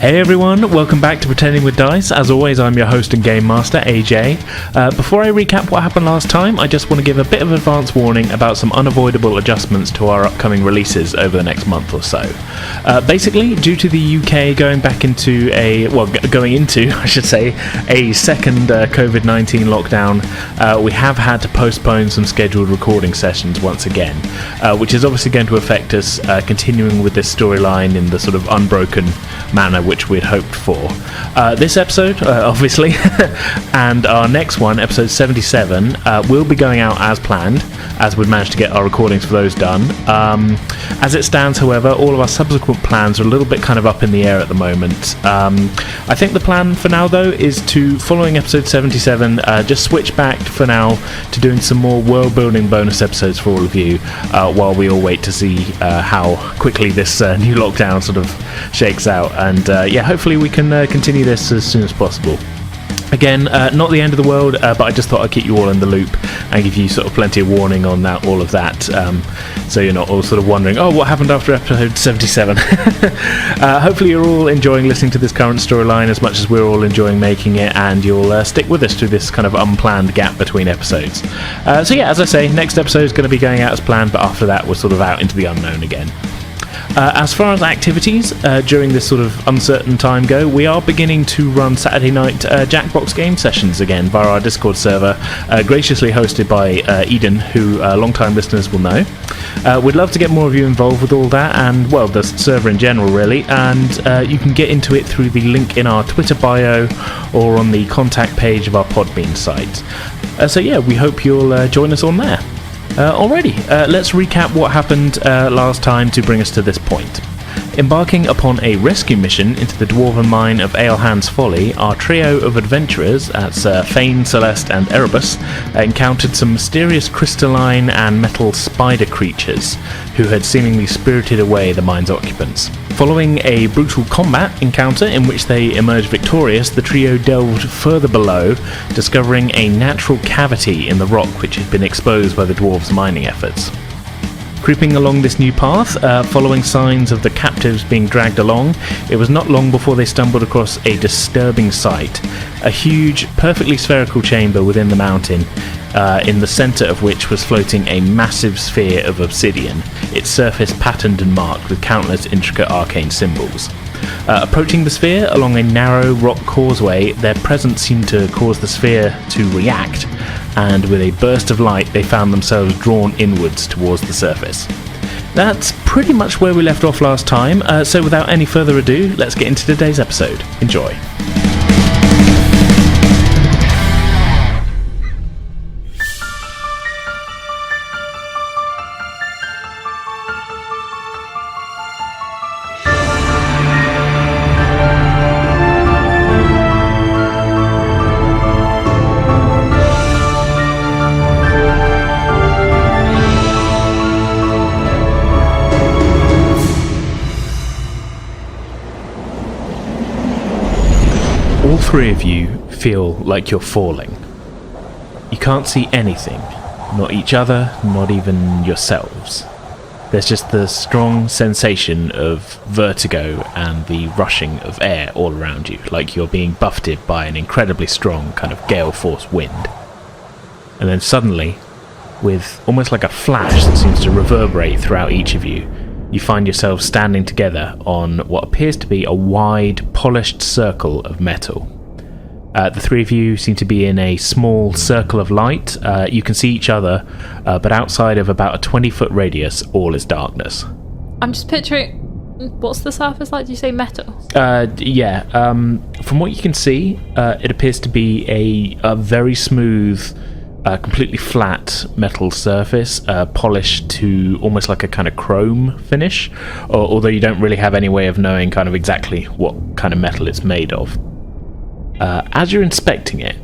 Hey everyone, welcome back to Pretending with Dice. As always, I'm your host and game master, AJ. Before I recap what happened last time, I just want to give a bit of advance warning about some unavoidable adjustments to our upcoming releases over the next month or so. Basically, due to the UK going into a second COVID-19 lockdown, we have had to postpone some scheduled recording sessions once again, which is obviously going to affect us continuing with this storyline in the sort of unbroken manner which we'd hoped for. This episode, obviously, and our next one, episode 77, will be going out as planned, as we've managed to get our recordings for those done. As it stands, however, all of our subsequent plans are a little bit kind of up in the air at the moment. I think the plan for now, though, is to, following episode 77, just switch back for now to doing some more world-building bonus episodes for all of you, while we all wait to see how quickly this new lockdown sort of shakes out. And hopefully we can continue this as soon as possible. Again, not the end of the world, but I just thought I'd keep you all in the loop and give you sort of plenty of warning on that, all of that, so you're not all sort of wondering, oh, what happened after episode 77? Hopefully you're all enjoying listening to this current storyline as much as we're all enjoying making it, and you'll stick with us through this kind of unplanned gap between episodes. As I say, next episode is going to be going out as planned, but after that we're sort of out into the unknown again. As far as activities during this sort of uncertain time go, we are beginning to run Saturday night Jackbox game sessions again via our Discord server, graciously hosted by Eden, who long-time listeners will know. We'd love to get more of you involved with all that, and, well, the server in general, really, and you can get into it through the link in our Twitter bio or on the contact page of our Podbean site. We hope you'll join us on there. Alrighty, let's recap what happened last time to bring us to this point. Embarking upon a rescue mission into the dwarven mine of Alehand's Folly, our trio of adventurers, that's Fane, Celeste and Erebus, encountered some mysterious crystalline and metal spider creatures who had seemingly spirited away the mine's occupants. Following a brutal combat encounter in which they emerged victorious, the trio delved further below, discovering a natural cavity in the rock which had been exposed by the dwarves' mining efforts. Creeping along this new path, following signs of the captives being dragged along, it was not long before they stumbled across a disturbing sight. A huge, perfectly spherical chamber within the mountain, in the centre of which was floating a massive sphere of obsidian, its surface patterned and marked with countless intricate arcane symbols. Approaching the sphere along a narrow rock causeway, their presence seemed to cause the sphere to react, and with a burst of light they found themselves drawn inwards towards the surface. That's pretty much where we left off last time, so without any further ado, let's get into today's episode. Enjoy. All three of you feel like you're falling. You can't see anything, not each other, not even yourselves. There's just the strong sensation of vertigo and the rushing of air all around you, like you're being buffeted by an incredibly strong kind of gale force wind. And then suddenly, with almost like a flash that seems to reverberate throughout each of you, you find yourselves standing together on what appears to be a wide, polished circle of metal. The three of you seem to be in a small circle of light. You can see each other, but outside of about a 20-foot radius, all is darkness. I'm just picturing... What's the surface like? Do you say metal? From what you can see, it appears to be a very smooth, completely flat metal surface, polished to almost like a kind of chrome finish, although you don't really have any way of knowing kind of exactly what kind of metal it's made of. As you're inspecting it,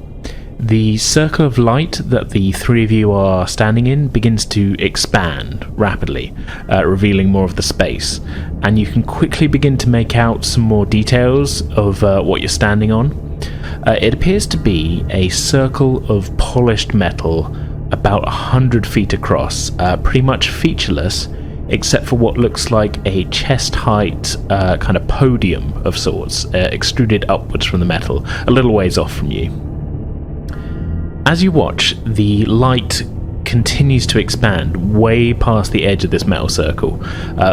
the circle of light that the three of you are standing in begins to expand rapidly, revealing more of the space, and you can quickly begin to make out some more details of what you're standing on. It appears to be a circle of polished metal about 100 feet across, pretty much featureless, except for what looks like a chest-height kind of podium of sorts, extruded upwards from the metal, a little ways off from you. As you watch, the light continues to expand way past the edge of this metal circle,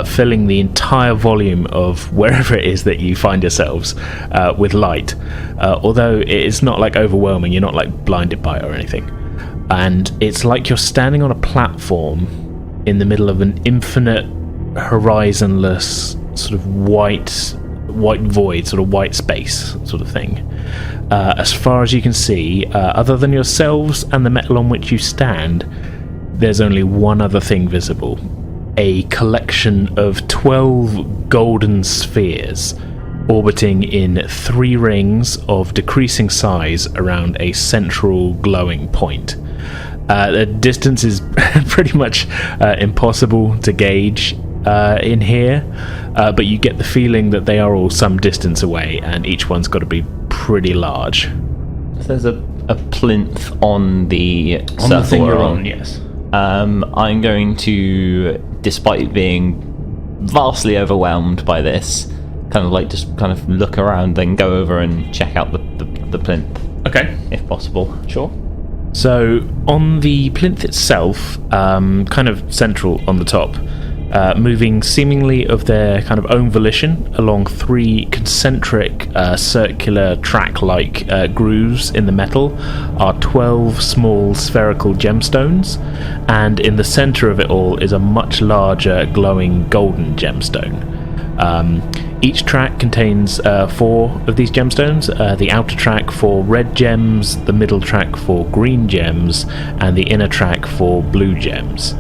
filling the entire volume of wherever it is that you find yourselves with light, although it's not like overwhelming, you're not like blinded by it or anything. And it's like you're standing on a platform in the middle of an infinite, horizonless, sort of white void, sort of white space sort of thing. As far as you can see, other than yourselves and the metal on which you stand, there's only one other thing visible. A collection of 12 golden spheres orbiting in 3 rings of decreasing size around a central glowing point. The distance is pretty much impossible to gauge in here, but you get the feeling that they are all some distance away, and each one's got to be pretty large. So there's a plinth on the On the thing you're on, yes. I'm going to, despite being vastly overwhelmed by this, kind of look around, then go over and check out the plinth. Okay. If possible. Sure. So, on the plinth itself, kind of central on the top, moving seemingly of their kind of own volition along 3 concentric circular track-like grooves in the metal are 12 small spherical gemstones, and in the centre of it all is a much larger glowing golden gemstone. Each track contains 4 of these gemstones, the outer track for red gems, the middle track for green gems, and the inner track for blue gems.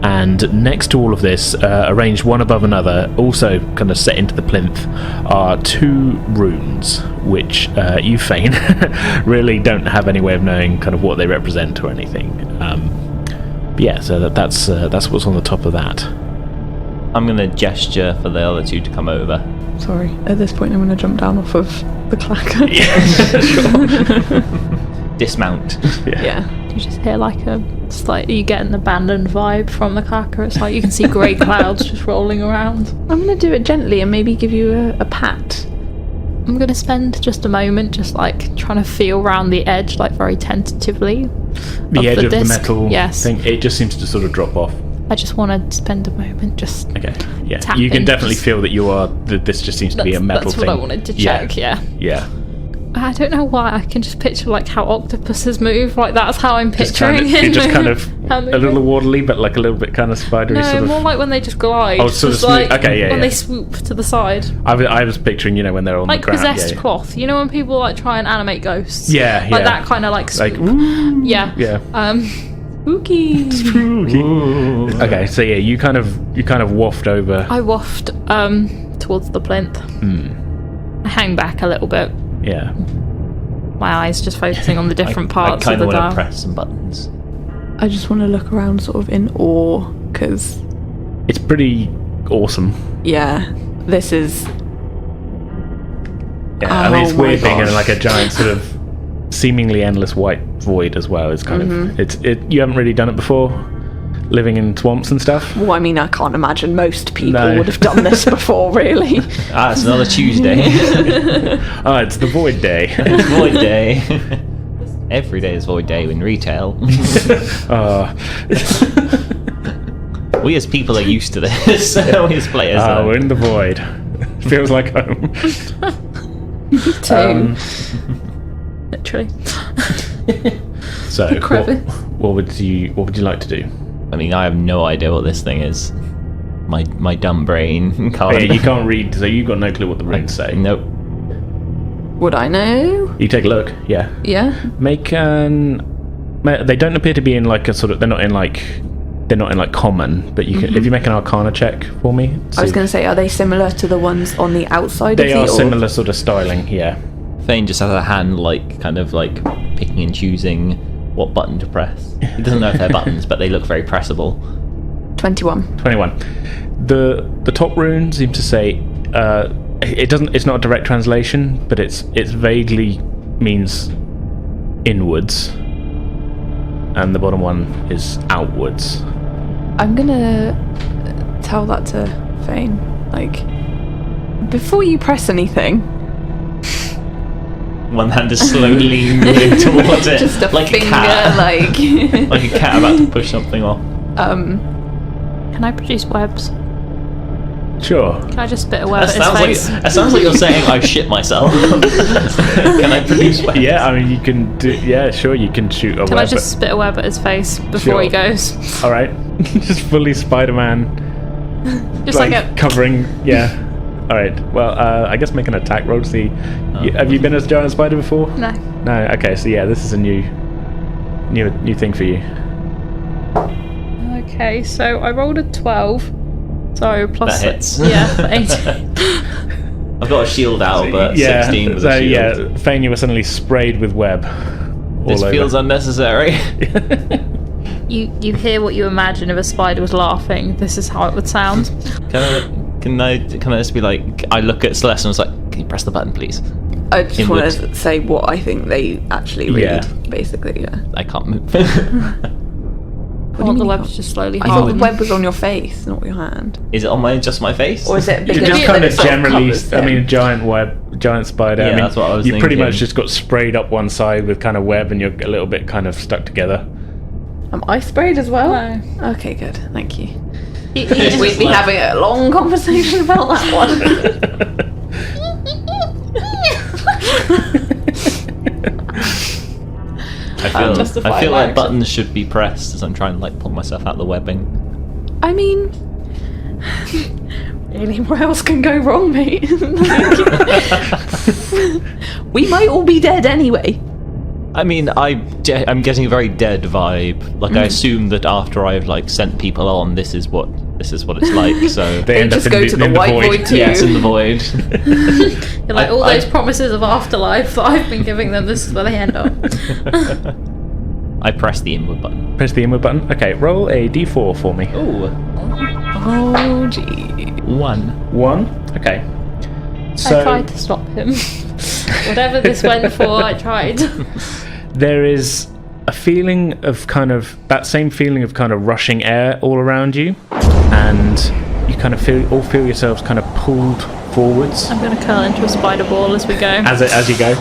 And next to all of this, arranged one above another, also kind of set into the plinth, are 2 runes, which you, Fane, really don't have any way of knowing kind of what they represent or anything. But yeah, so that's what's on the top of that. I'm going to gesture for the other 2 to come over. Sorry, at this point I'm going to jump down off of the clacker. Sure. Dismount. Yeah. You just hear like you get an abandoned vibe from the clacker. It's like you can see grey clouds just rolling around. I'm going to do it gently and maybe give you a pat. I'm going to spend just a moment just like trying to feel around the edge, like very tentatively. The edge of the disc. metal Yes. thing, it just seems to sort of drop off. I just want to spend a moment just... Okay, yeah. Tap You can in, definitely just- feel that you are... This just seems to be a metal That's thing. what I wanted to check, yeah. Yeah. I don't know why, I can just picture like how octopuses move, like that's how I'm Just picturing kind of, it. you're just kind of How they a little move. waddly, but like a little bit kind of spidery No, sort of... more like when they just glide. Oh, sort of just like smooth- okay, yeah, when yeah. they swoop to the side. I was picturing, when they're on Like the ground. possessed yeah. cloth. You know when people like try and animate ghosts? Yeah, Like yeah. that kind of like swoop. Like, ooh, Yeah. yeah. Spooky. Spooky. Okay, so yeah, you kind of waft over. I waft towards the plinth. I hang back a little bit. Yeah. My eyes just focusing on the different I parts kind of of the want to dial. press some buttons. I just want to look around sort of in awe, because, It's pretty awesome. yeah, this is... Yeah, I mean, it's Oh my weird being in gosh. like a giant sort of seemingly endless white void as well. It's kind of you haven't really done it before, living in swamps and stuff. Well, I mean, I can't imagine most people No. would have done this before, really. It's another Tuesday. Oh, it's the void day. It's Void Day. Every day is Void Day in retail. We as people are used to this. We as players are. We're in the void. Feels like home. Literally. So, Crevice. what would you like to do? I mean, I have no idea what this thing is. My dumb brain can't. Oh, yeah, you can't read, so you've got no clue what the runes say. Nope. Would I know? You take a look. Yeah. Yeah. Make an. They don't appear to be in like a sort of. They're not in like common. But you can if you make an Arcana check for me. I was going to say, are they similar to the ones on the outside They of the are orb? similar sort of styling. Yeah. Thane just has a hand kind of picking and choosing what button to press. He doesn't know if they're buttons, but they look very pressable. 21. 21. The top rune seems to say it doesn't. It's not a direct translation, but it's vaguely means inwards, and the bottom one is outwards. I'm going to tell that to Fane. Like, before you press anything, One hand is slowly moving towards it, just a like finger, a cat, like like a cat about to push something off. Can I produce webs? Sure. Can I just spit a web at his face? That sounds like you're saying I shit myself. Can I produce webs? Yeah, I mean, you can do. Yeah, sure, you can shoot a web. Can I just spit a web at his face before he goes? All right. Just fully Spider-Man. Just like a... covering. Yeah. All right. Well, I guess make an attack roll to see. Have you been a giant spider before? No. No. Okay. So yeah, this is a new thing for you. Okay, so I rolled a 12. So plus... That hits. Yeah, for 18. I've got a shield out, but 16 was a shield. Yeah, Fane, you were suddenly sprayed with web. This feels unnecessary. You hear what you imagine if a spider was laughing. This is how it would sound. Can I just be like, I look at Celeste and was like, can you press the button, please? I just want to say what I think they actually read, basically, yeah. I can't move. I want the web to just slowly I harden. thought the web was on your face, not your hand. Is it on just my face? Or is it You're just kind of generally, I mean, giant spider. Yeah, I mean, that's what I was you pretty thinking. much just got sprayed up one side with kind of web, and you're a little bit kind of stuck together. Am I sprayed as well? No. Okay, good. Thank you. We'd be having a long conversation about that one. I feel like buttons should be pressed as I'm trying to like pull myself out of the webbing. I mean, really, what else can go wrong, mate? We might all be dead anyway. I mean, I'm getting a very dead vibe. Like I assume that after I've like sent people on, this is what it's like. So They end just up go in to the the white void too. yes, in the void. You're like, all those promises of afterlife that I've been giving them, this is where they end up. I press the inward button. Press the inward button. Okay, roll a d4 for me. Ooh, Oh, gee. 1. 1. Okay. So I tried to stop him. Whatever this went for, I tried. there is a feeling of kind of that same feeling of kind of rushing air all around you, and you kind of feel yourselves kind of pulled forwards I'm going to curl into a spider ball as we go. as you go,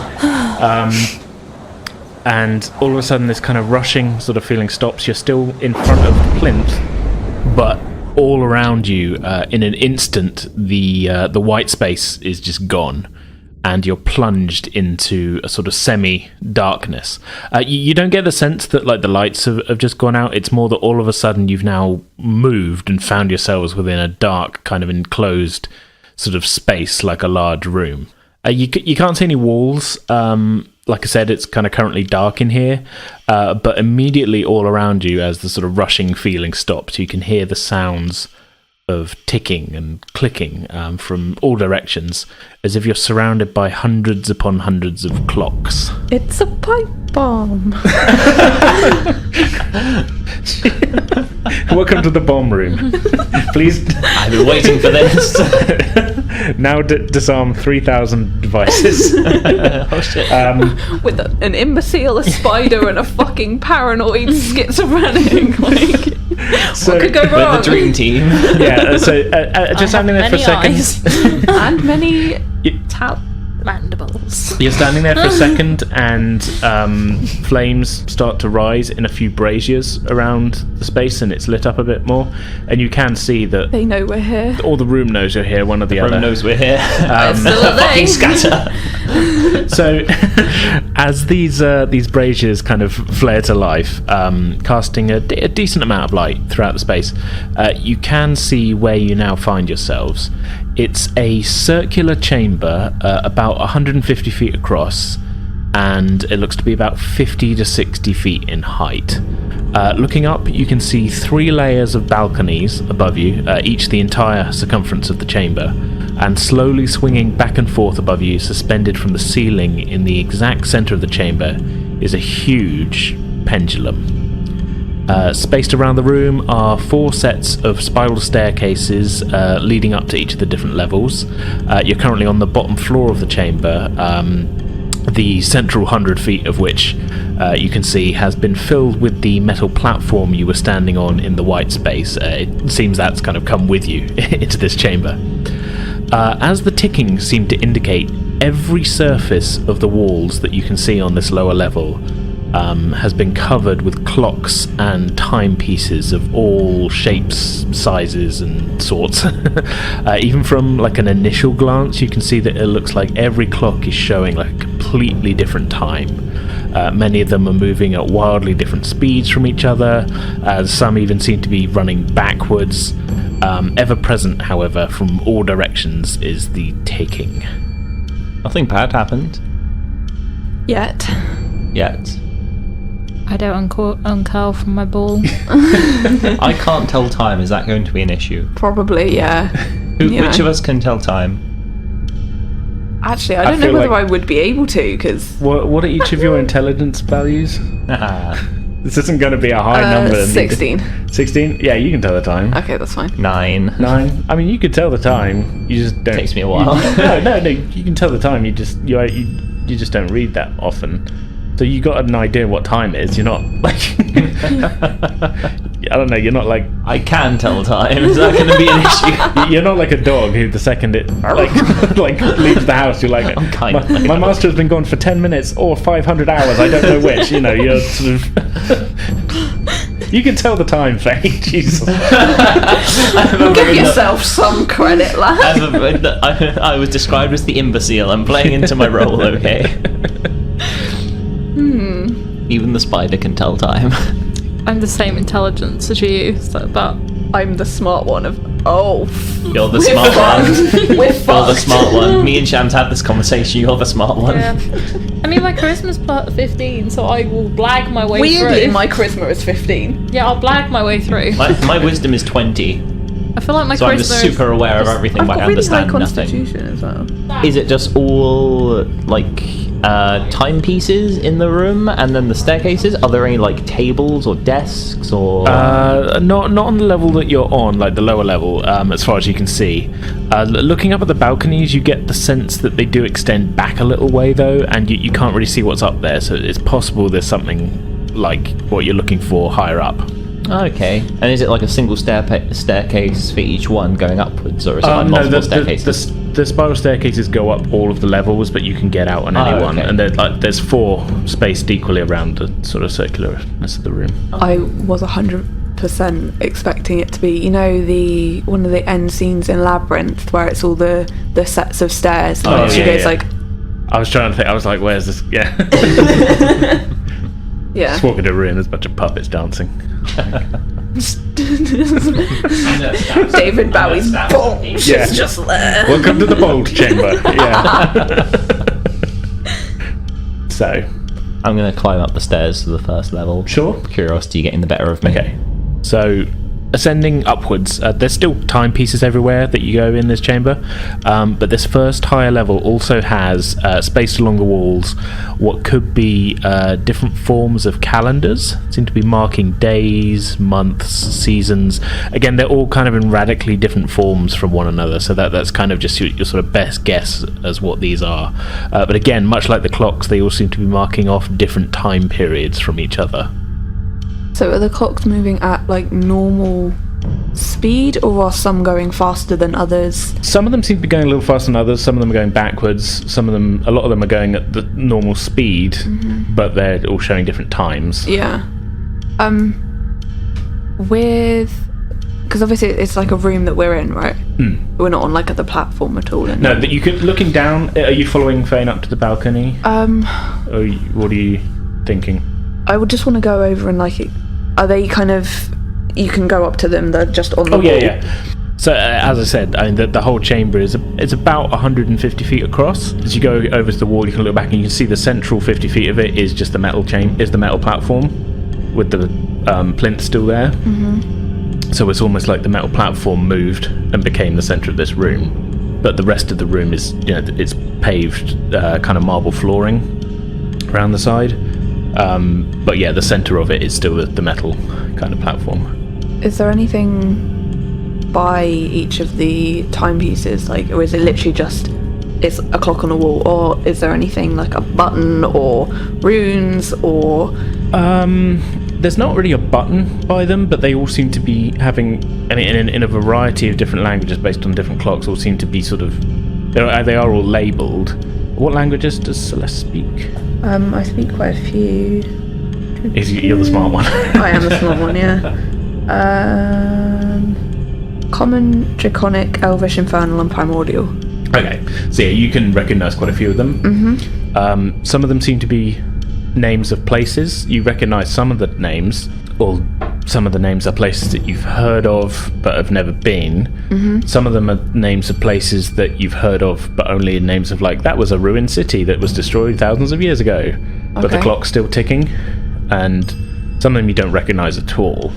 and all of a sudden this kind of rushing sort of feeling stops. You're still in front of Plinth, but all around you, in an instant, the white space is just gone, and you're plunged into a sort of semi-darkness. You don't get the sense that like the lights have just gone out. It's more that all of a sudden you've now moved and found yourselves within a dark, kind of enclosed sort of space, like a large room. You can't see any walls. Like I said, it's kind of currently dark in here, but immediately all around you, as the sort of rushing feeling stops, you can hear the sounds of ticking and clicking from all directions, as if you're surrounded by hundreds upon hundreds of clocks. It's a pipe bomb. Welcome to the bomb room. Please. I've been waiting for this. Now disarm 3,000 devices. Oh shit. With an imbecile, a spider, and a fucking paranoid schizophrenic. Like, what could go wrong? The dream team. Yeah, so just standing there for a second. And many mandibles. You're standing there for a second, and flames start to rise in a few braziers around the space, and it's lit up a bit more. And you can see that they know we're here. all the room knows you're here. One or the other. Room knows we're here. Still a Fucking thing. scatter. So, as these braziers kind of flare to life, casting a decent amount of light throughout the space, you can see where you now find yourselves. It's a circular chamber, about 150 feet across, and it looks to be about 50 to 60 feet in height. Looking up, you can see 3 layers of balconies above you, each the entire circumference of the chamber, and slowly swinging back and forth above you, suspended from the ceiling in the exact center of the chamber, is a huge pendulum. Spaced around the room are 4 sets of spiral staircases leading up to each of the different levels. You're currently on the bottom floor of the chamber, the central 100 feet of which you can see has been filled with the metal platform you were standing on in the white space. It seems that's kind of come with you into this chamber. As the ticking seemed to indicate, every surface of the walls that you can see on this lower level has been covered with clocks and timepieces of all shapes, sizes and sorts. Even from like an initial glance, you can see that it looks like every clock is showing like a completely different time. Many of them are moving at wildly different speeds from each other. Some even seem to be running backwards. Ever present, however, from all directions is the ticking. Nothing bad happened Yet. I don't uncurl from my ball. I can't tell time. Is that going to be an issue? Probably, yeah. Which of us can tell time? Actually, I don't know whether I would be able to, because... What are each of your intelligence values? This isn't going to be a high number. 16. 16? Yeah, you can tell the time. Okay, that's fine. 9. I mean, you could tell the time. You just don't. Takes me a while. No. You can tell the time. You just don't read that often. So you got an idea what time it is. You're not like I don't know. You're not like I can tell time. Is that going to be an issue? You're not like a dog who the second it like leaves the house, you're like, my master has been gone for 10 minutes or 500 hours. I don't know which. You know, you're sort of. You can tell the time, Faye. Jesus. Give yourself some credit, lad. I was described as the imbecile. I'm playing into my role, okay? Even the spider can tell time. I'm the same intelligence as you, but I'm the smart one of... You're the smart one. We're You're the smart one. Me and Shams had this conversation. You're the smart one. yeah. I mean, my charisma's 15, so I will blag my way Weirdly, through. my charisma is 15. Yeah, I'll blag my way through. My wisdom is 20. I feel like my So charisma I'm just super aware of everything, I've but got I really high understand nothing. constitution as well. Is it just all like timepieces in the room, and then the staircases? Are there any like tables or desks or? Not on the level that you're on, like the lower level, as far as you can see. Looking up at the balconies, you get the sense that they do extend back a little way though, and you can't really see what's up there. So it's possible there's something like what you're looking for higher up. Okay, and is it like a single staircase for each one going upwards, or is it like multiple staircases? The spiral staircases go up all of the levels, but you can get out on any one, okay. and there's 4 spaced equally around the sort of circularness of the room. I was 100% expecting it to be, you know, one of the end scenes in Labyrinth where it's all the sets of stairs. And she goes like... I was trying to think. I was like, "Where's this?" Yeah. Yeah. Just walk into a room. There's a bunch of puppets dancing. David Bowie's bulge is just there. Welcome to the bold chamber. Yeah. So, I'm going to climb up the stairs to the first level. Sure. Curiosity getting the better of me. Okay. So, ascending upwards, there's still timepieces everywhere that you go in this chamber, but this first higher level also has spaced along the walls what could be different forms of calendars. Seem to be marking days, months, seasons. Again, they're all kind of in radically different forms from one another, so that's kind of just your sort of best guess as what these are. But again, much like the clocks, they all seem to be marking off different time periods from each other. So are the clocks moving at like normal speed, or are some going faster than others? Some of them seem to be going a little faster than others. Some of them are going backwards. A lot of them are going at the normal speed, but they're all showing different times. Yeah. Because obviously it's like a room that we're in, right? We're not on like at the platform at all. No, but you could looking down. Are you following Fane up to the balcony? Or what are you thinking? I would just want to go over and like, are they kind of? You can go up to them. They're just on the wall. Yeah. So as I said, I mean the whole chamber is about 150 feet across. As you go over to the wall, you can look back and you can see the central 50 feet of it is just the metal platform with the plinth still there. So it's almost like the metal platform moved and became the center of this room. But the rest of the room is, it's paved kind of marble flooring around the side. But yeah, the center of it is still the metal kind of platform. Is there anything by each of the timepieces, like, or is it literally just it's a clock on a wall, or is there anything like a button or runes or? There's not really a button by them, but they all seem to be having, in a variety of different languages based on different clocks, all seem to be sort of, they are all labelled. What languages does Celeste speak? I speak quite a few. You're the smart one. I am the smart one, yeah. Common, Draconic, Elvish, Infernal, and Primordial. Okay, so yeah, you can recognise quite a few of them. Mm-hmm. Some of them seem to be names of places. You recognise some of the names, or some of the names are places that you've heard of but have never been. Mm-hmm. Some of them are names of places that you've heard of but only in names of, like, that was a ruined city that was destroyed thousands of years ago, but the clock's still ticking. And some of them you don't recognise at all.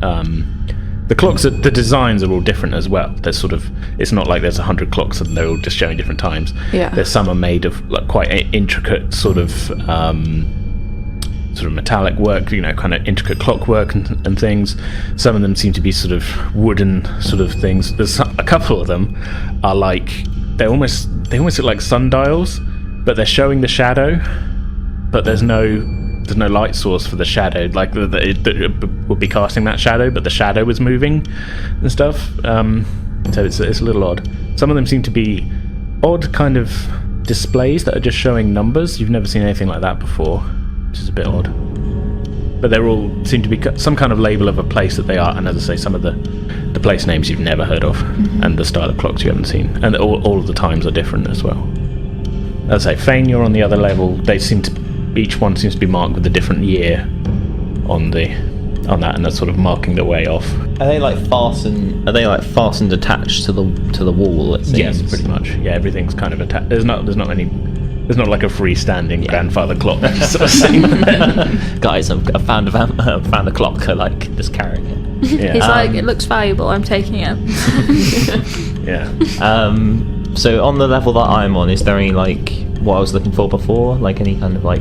The clocks, the designs are all different as well. There's sort of, it's not like there's 100 clocks and they're all just showing different times. Yeah. There's some are made of like quite intricate sort of metallic work, kind of intricate clockwork and things. Some of them seem to be sort of wooden sort of things. There's a couple of them are like, they almost look like sundials, but they're showing the shadow, but there's no light source for the shadow, like it would be casting that shadow, but the shadow was moving and stuff. So it's a little odd. Some of them seem to be odd kind of displays that are just showing numbers. You've never seen anything like that before, which is a bit odd. But they're all seem to be some kind of label of a place that they are, and as I say, some of the place names you've never heard of, and the style of clocks you haven't seen, and all of the times are different as well. As I say, Fane, you're on the other level. They seem to. Each one seems to be marked with a different year on that, and that's sort of marking the way off. Are they like fastened attached to the wall? It seems? Yes, pretty much. Yeah, everything's kind of attached. There's not like a freestanding grandfather clock sort of thing. Guys, I found a clock. I like just carrying it. Yeah. He's like, it looks valuable. I'm taking it. Yeah. So on the level that I'm on, is there any like what I was looking for before, like any kind of like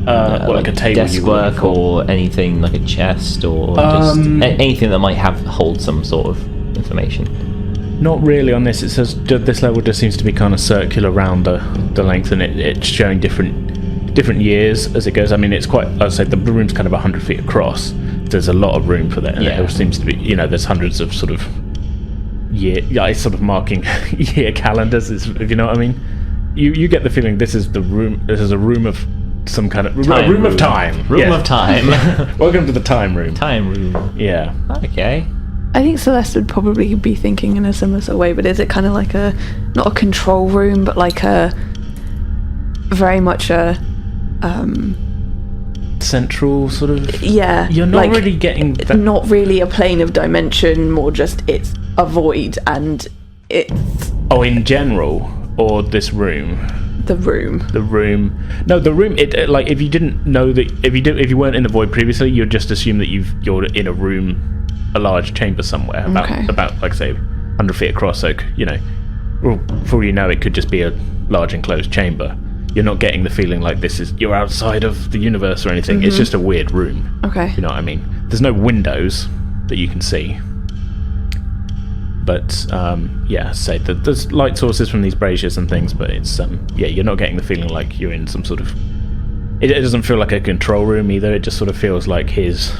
like a table, desk work or anything, like a chest or just anything that might hold some sort of information? Not really on this. It says this level just seems to be kind of circular around the length, and it's showing different years as it goes. I mean, it's quite. I'd say the room's kind of 100 feet across. There's a lot of room for that, and it seems to be. There's hundreds of sort of it's sort of marking year calendars. If you know what I mean. You get the feeling this is the room. This is a room of some kind of room of time. Room of time. Welcome to the time room. Time room. Yeah. Okay. I think Celeste would probably be thinking in a similar sort of way, but is it kind of like not a control room, but like very much a central sort of. Yeah. You're not like, really getting. Not really a plane of dimension, more just it's a void and it's. Oh, in general. Or this room. The room. No, the room. It like if you didn't know that if you weren't in the void previously, you'd just assume that you're in a room, a large chamber somewhere about like say 100 feet across. So well, for all you know, it could just be a large enclosed chamber. You're not getting the feeling like you're outside of the universe or anything. Mm-hmm. It's just a weird room. Okay. You know what I mean? There's no windows that you can see. But say that there's light sources from these braziers and things, but it's you're not getting the feeling like you're in some sort of. It doesn't feel like a control room either. It just sort of feels like there's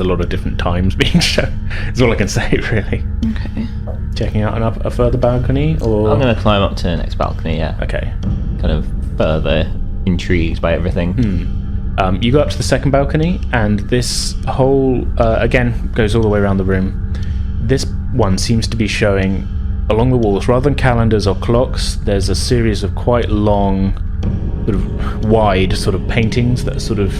a lot of different times being shown. That's all I can say, really. Okay. Checking out a further balcony, or I'm going to climb up to the next balcony. Yeah. Okay. Kind of further intrigued by everything. You go up to the second balcony, and this whole again goes all the way around the room. This one seems to be showing along the walls, rather than calendars or clocks, there's a series of quite long, sort of wide sort of paintings that sort of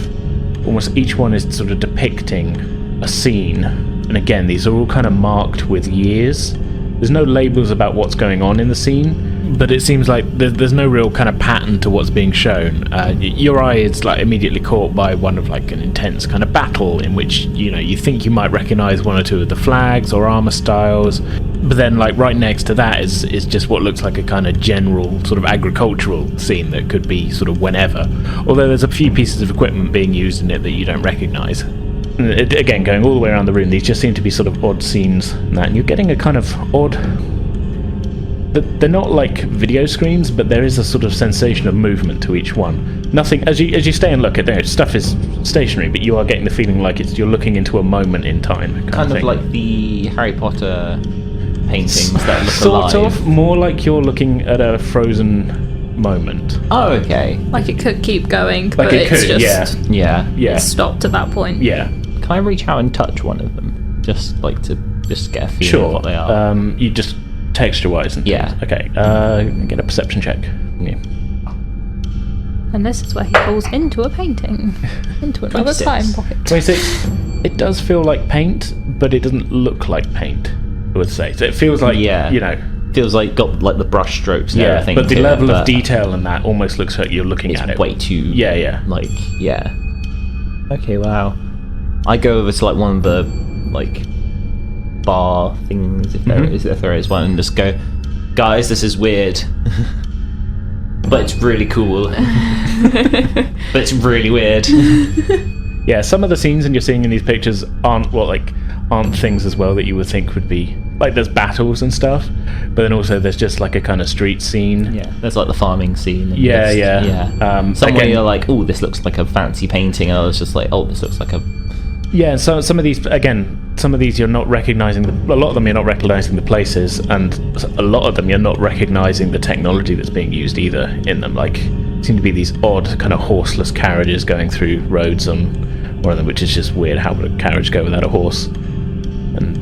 almost each one is sort of depicting a scene. And again, these are all kind of marked with years. There's no labels about what's going on in the scene, but it seems like there's no real kind of pattern to what's being shown. Your eye is like immediately caught by one of like an intense kind of battle in which you think you might recognize one or two of the flags or armor styles, but then like right next to that is just what looks like a kind of general sort of agricultural scene that could be sort of whenever. Although there's a few pieces of equipment being used in it that you don't recognize. Again, going all the way around the room, these just seem to be sort of odd scenes and you're getting a kind of odd they're not like video screens, but there is a sort of sensation of movement to each one. Nothing as you stay and look at it, stuff is stationary, but you are getting the feeling like you're looking into a moment in time. Kind of like the Harry Potter paintings that look sort alive. of more like you're looking at a frozen moment. Oh, okay. Like it could keep going, Like but it it's could, just Yeah. it's stopped at that point. Yeah. Can I reach out and touch one of them? Just like to get a feeling Sure. of what they are. You just texture-wise and Yeah. things. Okay. Get a perception check. Yeah. And this is where he falls into a painting, into another 26. time pocket. 26. It does feel like paint, but it doesn't look like paint, I would say. So it feels like, Feels like got like the brush strokes and everything. but the to it, level of but detail in that almost looks like you're looking it's at it. way too. Yeah. Like Okay, wow. I go over to like one of the like bar things, if there is one, and just go, guys, this is weird, but it's really cool. But it's really weird. Yeah, some of the scenes that you're seeing in these pictures aren't things as well that you would think would be like there's battles and stuff, but then also there's just like a kind of street scene. Yeah, there's like the farming scene. And Yeah. Somewhere you're like, oh, this looks like a fancy painting, and I was just like, oh, this looks like a. Yeah, so some of these you're not recognizing. A lot of them you're not recognizing the places, and a lot of them you're not recognizing the technology that's being used either in them. Like, seem to be these odd kind of horseless carriages going through roads on one of them, which is just weird. How would a carriage go without a horse? And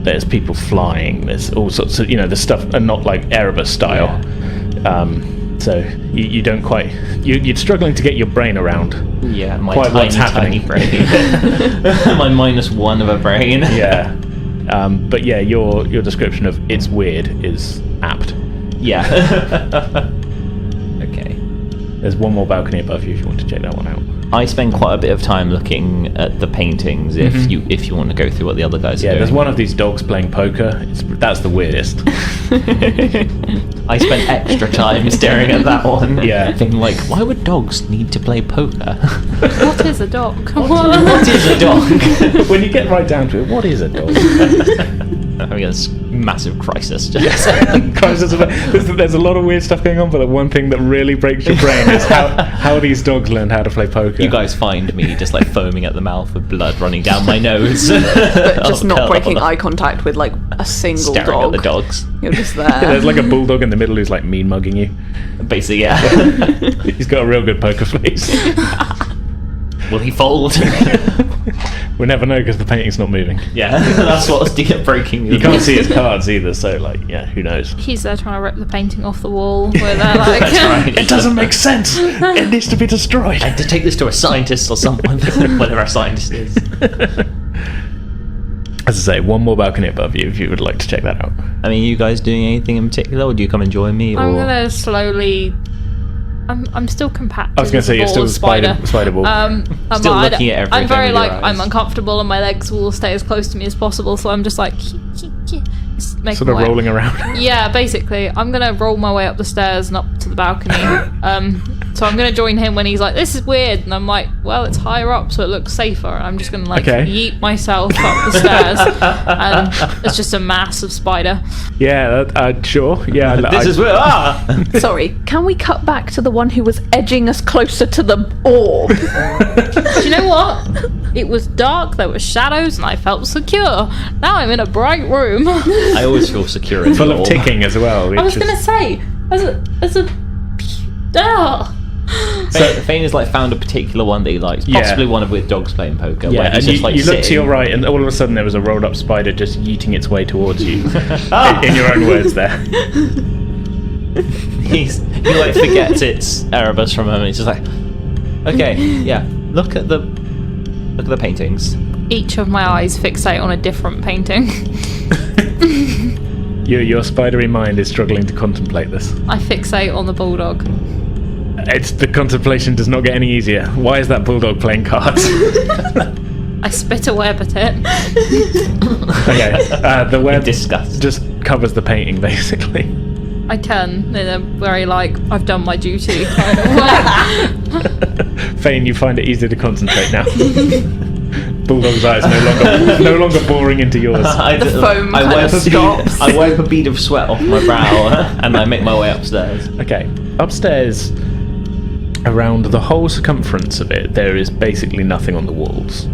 there's people flying. There's all sorts of the stuff, and not like Erebus style. So you don't quite you're struggling to get your brain around. Yeah, my quite what's happening. tiny brain. My -1 of a brain. Yeah. But yeah, your description of it's weird is apt. Yeah. Okay. There's one more balcony above you if you want to check that one out. I spend quite a bit of time looking at the paintings if you want to go through what the other guys are doing. There's one of these dogs playing poker. That's the weirdest. I spent extra time staring at that one. Yeah. Thinking like, why would dogs need to play poker? What is a dog? What is a dog? When you get right down to it, what is a dog? I'm having this massive crisis. Just There's a lot of weird stuff going on, but the one thing that really breaks your brain is how these dogs learned how to play poker. You guys find me just like foaming at the mouth with blood running down my nose. But just not breaking eye contact with like a single staring dog. at the dogs. You're just Yeah, there. there's like a bulldog in the middle who's like mean mugging you. Basically, yeah. He's got a real good poker face. Will he fold? We'll never know because the painting's not moving. Yeah, that's what's breaking. You can't see his cards either, so like, yeah, who knows? He's there trying to rip the painting off the wall. Where they're like, That's right. It doesn't make sense. It needs to be destroyed. I had to take this to a scientist or someone, whatever a scientist is. As I say, one more balcony above you if you would like to check that out. I mean, you guys doing anything in particular, or do you come and join me? I'm or gonna slowly. I'm still compacted. I was going to say you're still spider ball. Still looking at everything I'm very with your like eyes. I'm uncomfortable and my legs will stay as close to me as possible. So I'm just like just making Sort of my way. rolling around. Yeah, basically, I'm gonna roll my way up the stairs and up to the balcony. So I'm gonna join him when he's like, "This is weird," and I'm like, "Well, it's higher up, so it looks safer." And I'm just gonna like yeet myself up the stairs, and it's just a massive spider. Yeah, sure. Yeah, this is where. Sorry, can we cut back to the one who was edging us closer to the orb? Do you know what? It was dark, there were shadows, and I felt secure. Now I'm in a bright room. I always feel secure in full the of orb. ticking as well. I was gonna say, as a Fane has like found a particular one that he likes, possibly one of with dogs playing poker. Yeah, where he's and just like you look to sitting. your right, and all of a sudden there was a rolled up spider just yeeting its way towards you. In your own words, there. He like forgets it's Erebus for a moment. He's just like, okay, yeah, look at the paintings. Each of my eyes fixate on a different painting. Your spidery mind is struggling to contemplate this. I fixate on the bulldog. The contemplation does not get any easier. Why is that bulldog playing cards? I spit a web at it. Okay, the web Disgust. just covers the painting, basically. I turn in a very like, I've done my duty kind of way. Fane, you find it easier to concentrate now. Bulldog's eyes no longer boring into yours. The foam kind of stops. I wipe a bead of sweat off my brow and I make my way upstairs. Okay, upstairs, around the whole circumference of it, there is basically nothing on the walls.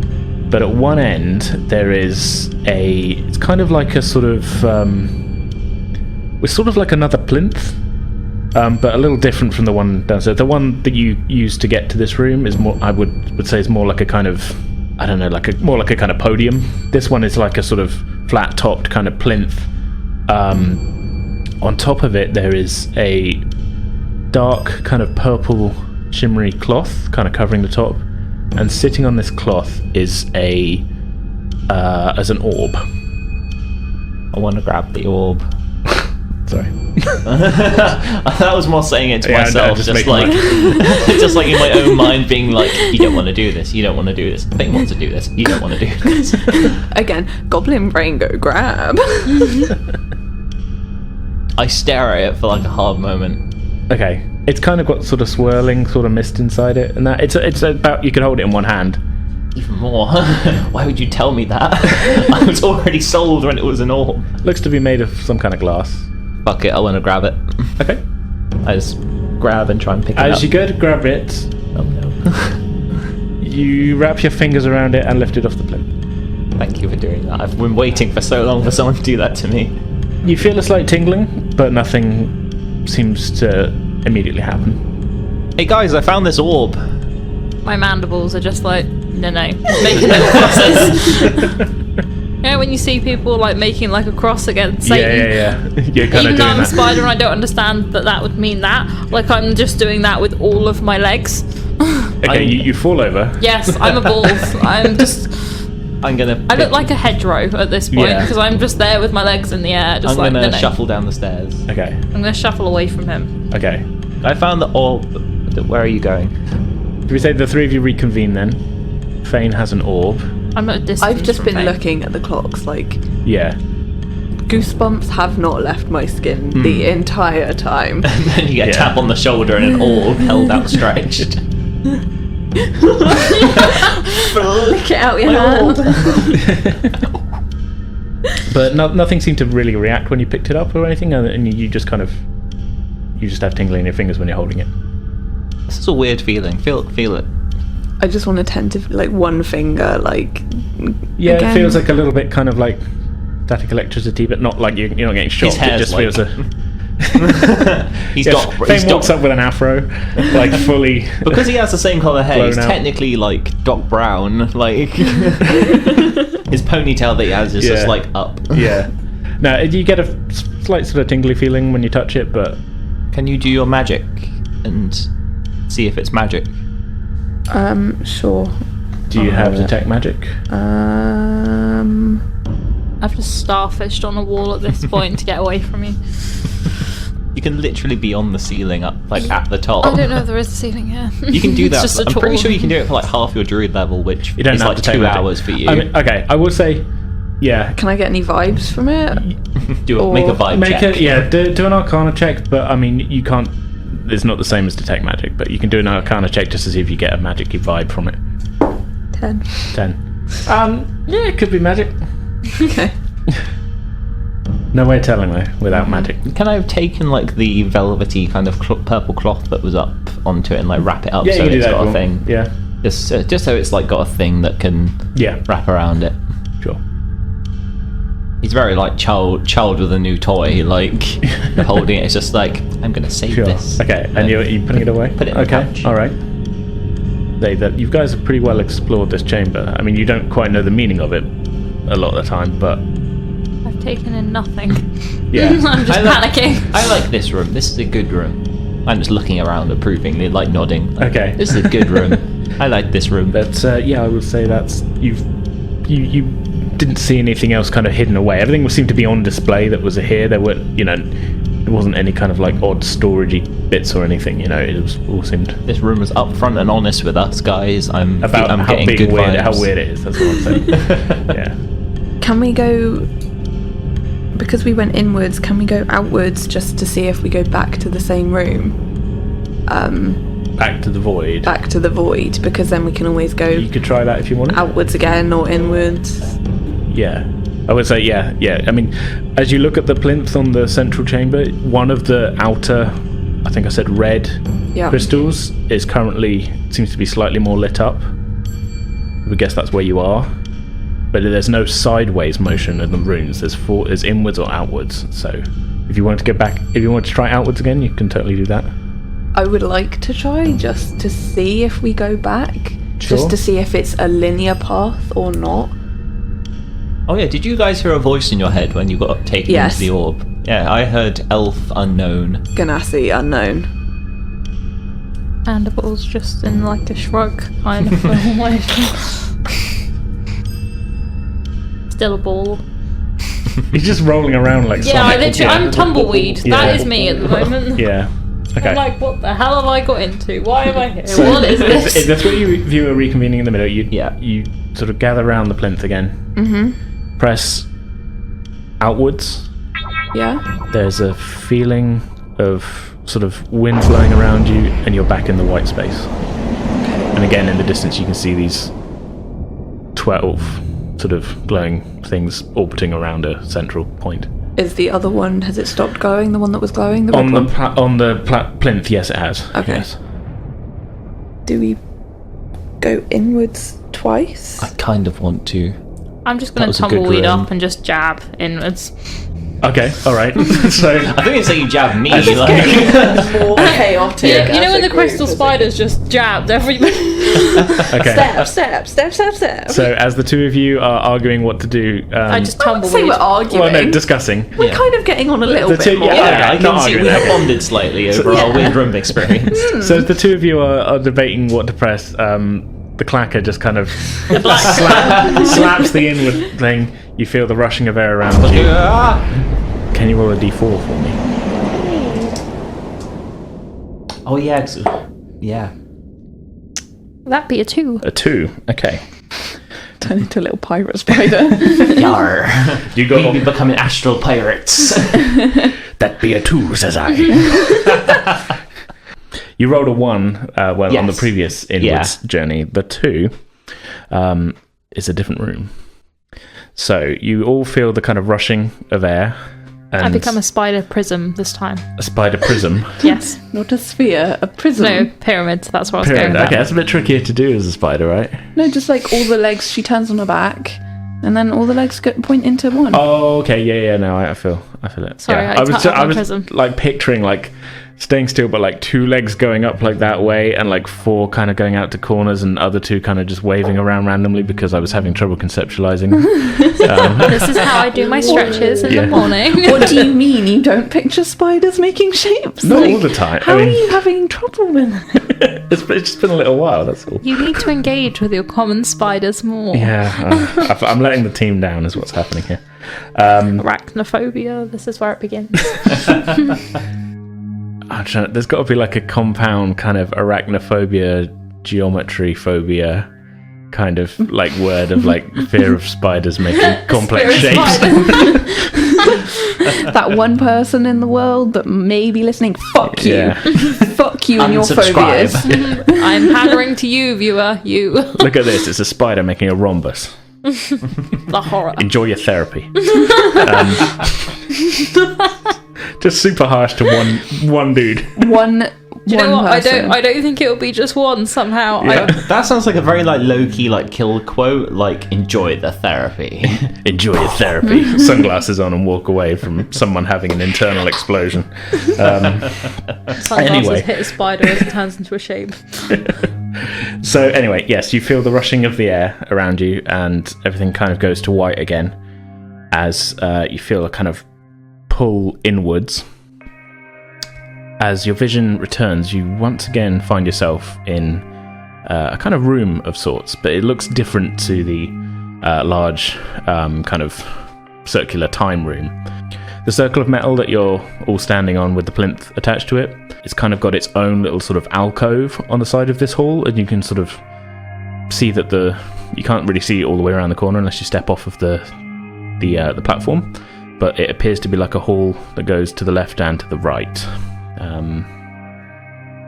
But at one end, there is it's kind of like a sort of, it's sort of like another plinth, but a little different from the one downstairs. The one that you used to get to this room is more, I would say, is more like a kind of, I don't know, more like a kind of podium. This one is like a sort of flat-topped kind of plinth. On top of it, there is a dark kind of purple shimmery cloth kind of covering the top, and sitting on this cloth is as an orb. I want to grab the orb. Sorry. That was more saying it to myself, no, just like just like in my own mind being like, you don't want to do this, you don't want to do this, Thing wants to do this, you don't want to do this. Again, goblin brain go grab. I stare at it for like a hard moment. Okay, it's kind of got sort of swirling sort of mist inside it, and that it's about, you could hold it in one hand. Even more. Why would you tell me that? I was already sold when it was an orb. Looks to be made of some kind of glass. Fuck it, I want to grab it. Okay. I just grab and try and pick it up. As you go to grab it, Oh no. you wrap your fingers around it and lift it off the plinth. Thank you for doing that. I've been waiting for so long for someone to do that to me. You feel a slight tingling, but nothing seems to immediately happen. Hey guys, I found this orb. My mandibles are just like, no, making little crosses. You know when you see people like making like a cross against Satan? Yeah. You're kind Even of though doing I'm a that. spider and I don't understand that would mean that. Like I'm just doing that with all of my legs. Okay, you fall over. Yes, I'm a ball. I look like a hedgerow at this point Yeah. because I'm just there with my legs in the air, just I'm like gonna shuffle down the stairs. Okay. I'm gonna shuffle away from him. Okay. I found the orb. Where are you going? Do we say the three of you reconvene then? Fane has an orb. I'm at a distance. I've just from been Faye. looking at the clocks, like Yeah. goosebumps have not left my skin the entire time. And then you get a Yeah. tap on the shoulder and an orb held outstretched. Flick it out your hand. But nothing seemed to really react when you picked it up or anything, and you just kind of, you just have tingling in your fingers when you're holding it. This is a weird feeling. Feel it. I just want to tend to like one finger, like Yeah, again. it feels like a little bit kind of like static electricity, but not like you're not getting shocked. It hair's just like- feels a. He's Yes, got. Fane walks up with an afro, like fully. Because he has the same colour hair, he's blown out. technically like Doc Brown. Like his ponytail that he has is just Yeah. like up. Yeah. No, you get a slight sort of tingly feeling when you touch it, but Can you do your magic and see if it's magic? Sure. do you have detect magic? I've just starfished on a wall at this point to get away from you. You can literally be on the ceiling up, like at the top. I don't know if there is a ceiling here. You can do It's that. just a I'm pretty tall- sure you can do it for like half your druid level, which You don't is have like to take 2 magic. hours for you. I mean, okay, I would say, yeah. Can I get any vibes from it? Make a vibe check. Do an Arcana check, but I mean, you can't. It's not the same as detect magic, but you can do an Arcana check just to see if you get a magic-y vibe from it. 10. 10. Yeah, it could be magic. Okay. No way of telling though without magic. Can I have taken like the velvety kind of purple cloth that was up onto it and like wrap it up Yeah, so you can do it's that. got if a you want. thing? Yeah, Just so it's like got a thing that can yeah, wrap around it. sure. He's very like child with a new toy, like holding it. It's just like, I'm gonna save Sure. this. Okay, and you're putting it away? Put it in the okay, pouch. alright. You guys have pretty well explored this chamber. I mean, you don't quite know the meaning of it a lot of the time, but I've taken in nothing. yeah. I'm just panicking. I like this room. This is a good room. I'm just looking around approvingly, like nodding. Like, Okay. This is a good room. I like this room. But yeah, I would say that's you didn't see anything else kind of hidden away. Everything seemed to be on display that was here. There were, there wasn't any kind of like odd storagey bits or anything. It was all seemed This room was upfront and honest with us, guys. I'm about how getting big good weird, vibes. how weird it is. That's what I'm saying. Yeah. Can we go, because we went inwards, can we go outwards just to see if we go back to the same room? back to the void. Back to the void, because then we can always go You could try that if you wanted. outwards again or inwards. Yeah. I would say, yeah. I mean, as you look at the plinth on the central chamber, one of the outer, I think I said red crystals, is currently, seems to be slightly more lit up. I guess that's where you are. But there's no sideways motion in the runes. There's inwards or outwards. So if you wanted to get back, if you wanted to try outwards again, you can totally do that. I would like to try just to see if we go back. Sure. Just to see if it's a linear path or not. Oh yeah, did you guys hear a voice in your head when you got taken into the orb? Yeah, I heard elf unknown. Ganassi unknown. Mandibles just in like a shrug kind of formation. Still a ball. He's just rolling around like Sonic. I'm tumbleweed. That is me at the moment. Yeah. Okay. I'm like, what the hell have I got into? Why am I here? What is this? The three of you are reconvening in the middle. You sort of gather around the plinth again. Mm-hmm. Press outwards. Yeah. There's a feeling of sort of wind blowing around you, and you're back in the white space. Okay. And again, in the distance, you can see these 12 sort of glowing things orbiting around a central point. Is the other one, has it stopped going? The one that was glowing? The On red the one? plinth, yes, it has. Okay. Yes. Do we go inwards twice? I kind of want to. I'm just going That to was a good tumbleweed room. up and just jab inwards. Okay, alright. So I think it's like you jab me. More chaotic. You know as when a the crystal group, spiders just jabbed everybody? okay. Step. So as the two of you are arguing what to do, I just I wouldn't say tumbleweed. we're arguing. well, no, discussing. We're kind of getting on a little The bit two- more. Yeah, I not can see arguing, we have okay. bonded slightly over our weird room experience. So as the two of you are debating what to press, the clacker just kind of slaps the inward thing. You feel the rushing of air around you. Can you roll a d4 for me? Oh yeah, yeah. That'd be a 2. A 2. Okay. Turn into a little pirate spider. Yar. You got We be becoming astral pirates. that be a 2, says I. You rolled a 1, on the Yes. previous inwards journey. The 2 is a different room. So you all feel the kind of rushing of air. And I become a spider prism this time. a spider prism. Yes. Not a sphere, a prism. No, pyramid. That's what I was Pyramid. going Okay, for. that's a bit trickier to do as a spider, right? No, just like all the legs, she turns on her back, and then all the legs point into one. Oh, okay, yeah. No, I feel it. Sorry, yeah. I was turned on I was prism. like picturing like staying still, but like 2 legs going up like that way, and like 4 kind of going out to corners, and other 2 kind of just waving around randomly because I was having trouble conceptualizing. This is how I do my stretches in Yeah. the morning. What do you mean you don't picture spiders making shapes? Not Like, all the time. How I mean, are you having trouble with it? it's just been a little while. That's all. You need to engage with your common spiders more. Yeah, I'm letting the team down. Is what's happening here. Arachnophobia. This is where it begins. There's got to be like a compound kind of arachnophobia, geometry phobia kind of like word of like fear of spiders making complex Fear of shapes. That one person in the world that may be listening, fuck you. Yeah. Fuck you and your Unsubscribe. phobias. I'm pandering to you, viewer. You. Look at this. It's a spider making a rhombus. The horror. Enjoy your therapy. Just super harsh to one dude. One Do you know what? person. I don't think it'll be just one somehow. Yeah. That sounds like a very like low-key like kill quote, like enjoy the therapy. Enjoy your therapy. Sunglasses on and walk away from someone having an internal explosion. Sunglasses anyway. hit a spider as it turns into a shape. So anyway, yes, you feel the rushing of the air around you, and everything kind of goes to white again as you feel a kind of pull inwards. As your vision returns, you once again find yourself in a kind of room of sorts, but it looks different to the large kind of circular time room. The circle of metal that you're all standing on with the plinth attached to it, it's kind of got its own little sort of alcove on the side of this hall, and you can sort of see that you can't really see all the way around the corner unless you step off of the platform, but it appears to be like a hall that goes to the left and to the right.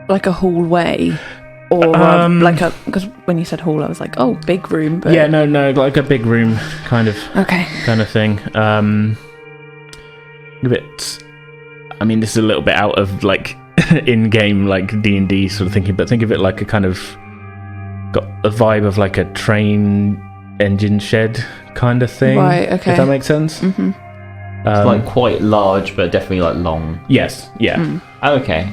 like a hallway? Or because when you said hall, I was like, oh, big room. But... Yeah, no, like a big room kind of thing. A bit. I mean, this is a little bit out of like in-game like D&D sort of thinking, but think of it like a kind of got a vibe of like a train engine shed kind of thing. Right. Okay. If that makes sense. Mm-hmm. It's like quite large, but definitely like long. Yes. Yeah. Okay.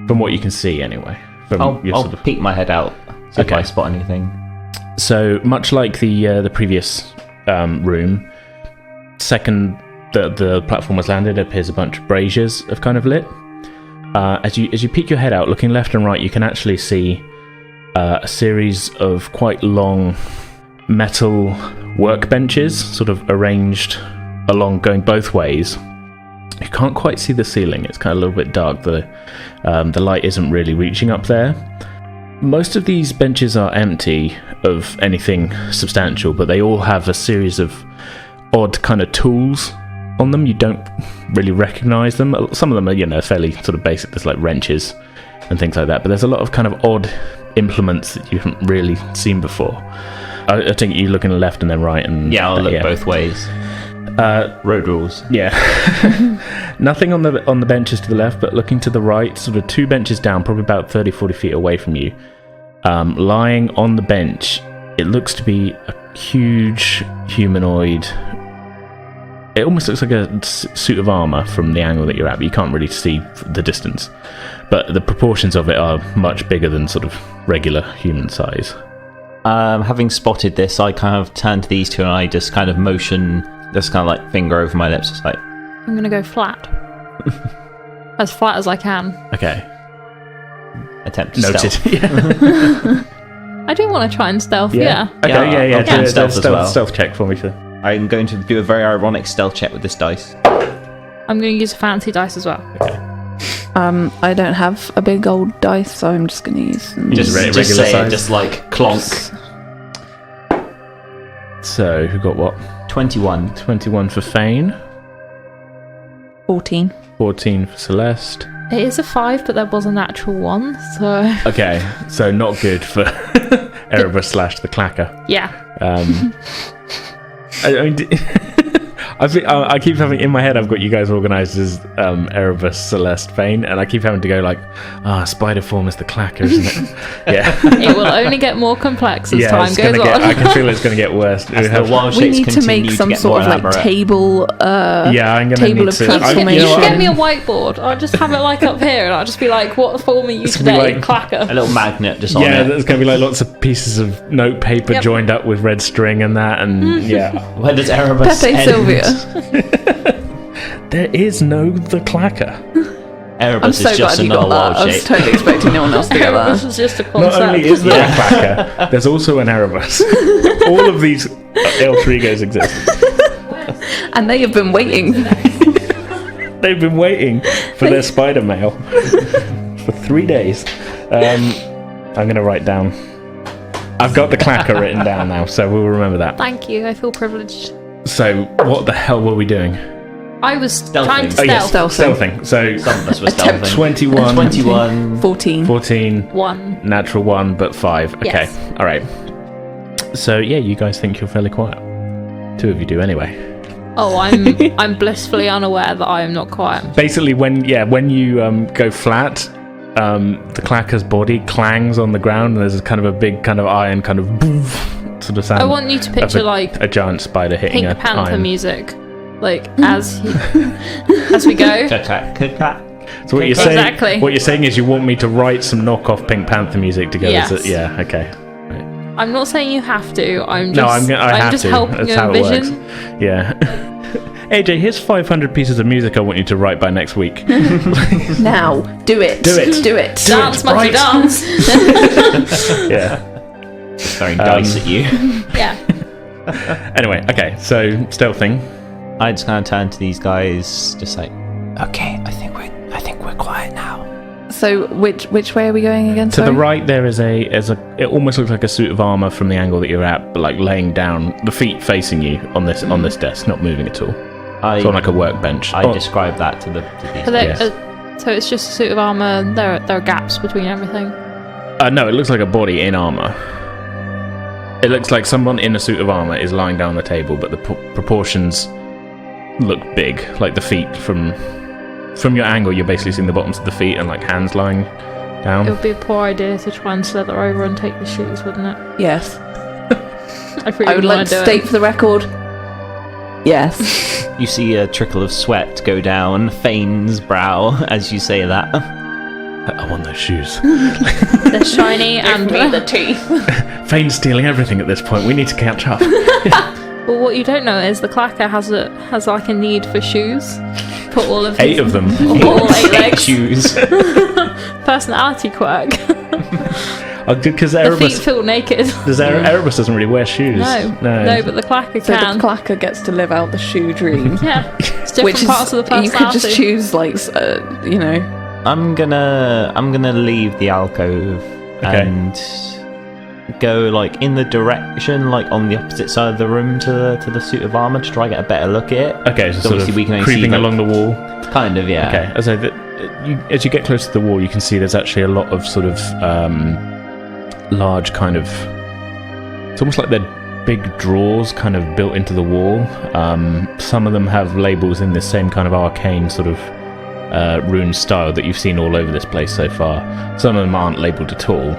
From what you can see, anyway. I'll sort of peek my head out, see if I spot anything. So much like the previous room, second the platform was landed, it appears a bunch of braziers have kind of lit. As you peek your head out, looking left and right, you can actually see a series of quite long metal workbenches, sort of arranged along, going both ways. You can't quite see the ceiling; it's kind of a little bit dark. The light isn't really reaching up there. Most of these benches are empty of anything substantial, but they all have a series of odd kind of tools on them. You don't really recognise them. Some of them are, fairly sort of basic. There's like wrenches and things like that, but there's a lot of kind of odd implements that you haven't really seen before. I think you look in the left and then right, and I'll look both ways. Road rules. Yeah. Nothing on the benches to the left, but looking to the right, sort of 2 benches down, probably about 30-40 feet away from you, lying on the bench, it looks to be a huge humanoid. It almost looks like a suit of armour from the angle that you're at, but you can't really see the distance. But the proportions of it are much bigger than sort of regular human size. Having spotted this, I kind of turn to these two and I just kind of motion, just kind of like finger over my lips, just like... I'm going to go flat. As flat as I can. Okay. Attempt to Noted. stealth. Yeah. I do want to try and stealth, Okay, yeah. I'll do stealth as well. Stealth check for me, too. I'm going to do a very ironic stealth check with this dice. I'm going to use a fancy dice as well. Okay. I don't have a big old dice, so I'm just going to use... Just regular say size? it, just like clonk. So, who got what? 21. 21 for Fane. 14. 14 for Celeste. It is a 5, but there was a natural 1, so... Okay, so not good for Erebus / the Clacker. Yeah. I mean, I keep having in my head, I've got you guys organised as Erebus, Celeste, Fane, and I keep having to go like, spider form is the Clacker, isn't it? Yeah. It will only get more complex as time goes on. I can feel it's going to get worse. We need to make some sort of like table. I'm going table of transformation. You should get me a whiteboard. I'll just have it like up here, and I'll just be like, "What form are you today, Clacker?" A little magnet just on it. Yeah, there's going to be like lots of pieces of note paper joined up with red string and that, and yeah. Where does Erebus Pepe end? Sylvia. There is no the Clacker. Erebus I'm so is just glad you another got that. I wild was shape. totally expecting no one else to get This that. is just a concept. Not only is there a Clacker, there's also an Erebus. All of these alter egos exist. And they have been waiting. They've been waiting for their spider mail for 3 days. I'm going to write down. I've got the Clacker written down now, so we'll remember that. Thank you. I feel privileged. So, what the hell were we doing? I was trying to Oh, yes, stealth. stealthing. So, Some of us were Attempt stealthing. 21, 21. 14. 14, 1. natural 1, but 5. Okay, Yes. all right. So, yeah, you guys think you're fairly quiet. 2 of you do anyway. Oh, I'm blissfully unaware that I am not quiet. Basically, when you go flat, the Clacker's body clangs on the ground, and there's kind of a big kind of iron kind of boof sort of sound. I want you to picture like a giant spider hitting Pink a Panther iron. music, like as we go. Clack, clack, clack. So what you're saying is you want me to write some knockoff Pink Panther music to go. Yes. Yeah. Okay. I'm not saying you have to. I'm No, just. I have just to. helping That's you how it envision. works. Yeah. AJ, here's 500 pieces of music I want you to write by next week. Now, do it. Do it. Do it. Dance, monkey, right. dance. Yeah. Just throwing dice at you. Yeah. Anyway, okay. So stealthing. I just kind of turn to these guys, just like, okay, I think we're quiet now. So, which way are we going again? To the right, there is it almost looks like a suit of armor from the angle that you're at, but like laying down, the feet facing you on this desk, not moving at all. It's on like a workbench. I describe that to these Are guys. So it's just a suit of armor. There are gaps between everything. No, it looks like a body in armor. It looks like someone in a suit of armor is lying down on the table, but the proportions look big. Like the feet from your angle, you're basically seeing the bottoms of the feet and like hands lying down. It would be a poor idea to try and slither over and take the shoes, wouldn't it? Yes. I would like to state for the record. Yes. You see a trickle of sweat go down Fane's brow as you say that. I want those shoes. They're shiny and the teeth. Fane's stealing everything at this point. We need to catch up. Well, what you don't know is the clacker has like a need for shoes. Put all of 8 of them. All 8 legs. Shoes. Personality quirk. Because The Erebus, feet feel naked. Erebus doesn't really wear shoes. No, but the clacker So can. the clacker gets to live out the shoe dream. Yeah, it's different Which is, parts of the personality. you could just choose, like, you know. I'm gonna leave the alcove and go like in the direction, like on the opposite side of the room to the suit of armor to try and get a better look at it. Okay, so sort obviously of we can only creeping see, like, along the wall. Kind of, yeah. Okay, so as you get close to the wall, you can see there's actually a lot of sort of large kind of... It's almost like they're big drawers kind of built into the wall. Some of them have labels in this same kind of arcane sort of rune style that you've seen all over this place so far. Some of them aren't labelled at all.